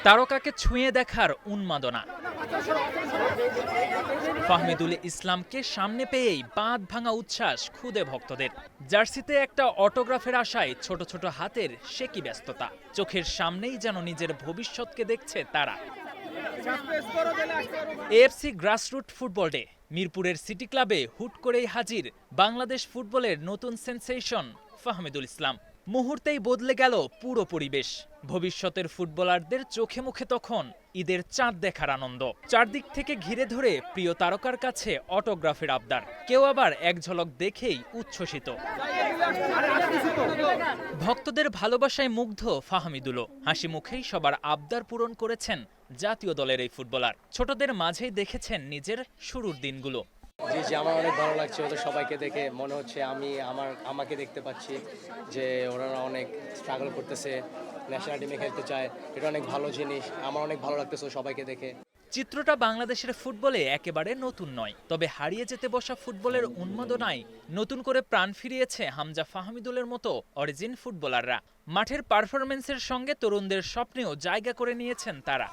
তারকাকে ছুঁয়ে দেখার উন্মাদনা। ফাহমিদুল ইসলামকে সামনে পেয়েই বাঁধ ভাঙা উচ্ছ্বাস খুদে ভক্তদের। জার্সিতে একটা অটোগ্রাফের আশায় ছোট ছোট হাতের সে কি ব্যস্ততা। চোখের সামনেই যেন নিজের ভবিষ্যৎকে দেখছে তারা। AFC grassroot football day. মিরপুরের সিটি ক্লাবে হুট করেই হাজির বাংলাদেশ ফুটবলের নতুন সেনসেশন ফাহমিদুল ইসলাম। মুহূর্তেই বদলে গেল পুরো পরিবেশ। ভবিষ্যতের ফুটবলারদের চোখে মুখে তখন ঈদের চাঁদ দেখার আনন্দ। চারদিক থেকে ঘিরে ধরে প্রিয় তারকার কাছে অটোগ্রাফের আবদার। কেউ আবার এক ঝলক দেখেই উচ্ছ্বসিত। ভক্তদের ভালোবাসায় মুগ্ধ ফাহমিদুলও। হাসি মুখেই সবার আবদার পূরণ করেছেন জাতীয় দলের এই ফুটবলার। ছোটদের মাঝেই দেখেছেন নিজের শুরুর দিনগুলো। জি জি, আমার অনেক ভালো লাগছে ওদের সবাইকে দেখে। মনে হচ্ছে আমি আমাকে দেখতে পাচ্ছি যে ওরা অনেক স্ট্রাগল করতেছে, ন্যাশনাল টিমে খেলতে চায়। এটা অনেক ভালো জিনিস, আমার অনেক ভালো লাগতেছে সবাইকে দেখে। চিত্রটা বাংলাদেশের ফুটবলে একেবারে নতুন নয়, তবে হারিয়ে যেতে বসা ফুটবলের উন্মাদনায় নতুন করে প্রাণ ফিরিয়েছে হামজা ফাহমিদুলের মতো অরিজিন ফুটবলাররা। মাঠের পারফরমেন্সের সঙ্গে তরুণদের স্বপ্নেও জায়গা করে নিয়েছেন তারা।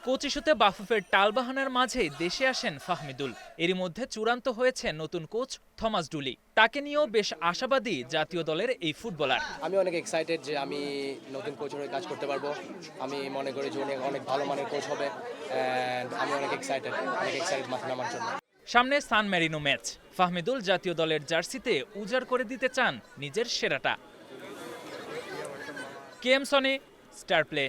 কোচ ইস্যুতে বাফুফের টালবাহানার মাঝেই দেশে আসেন ফাহমিদুল। এরই মধ্যে চূড়ান্ত হয়েছে নতুন কোচ থমাস ডুলি। তাকে নিয়েও বেশ আশাবাদী জাতীয় দলের এই ফুটবলার। আমি অনেক এক্সাইটেড যে আমি নতুন কোচের হয়ে কাজ করতে পারবো। আমি মনে করি যে উনি অনেক ভালো মানের কোচ হবে। আমি অনেক এক্সাইটেড মাঠে নামার জন্য। সামনে সান মেরিনো ম্যাচ। ফাহমিদুল জাতীয় দলের জার্সিতে উজাড় করে দিতে চান নিজের সেরাটা। KM Sony, Star play.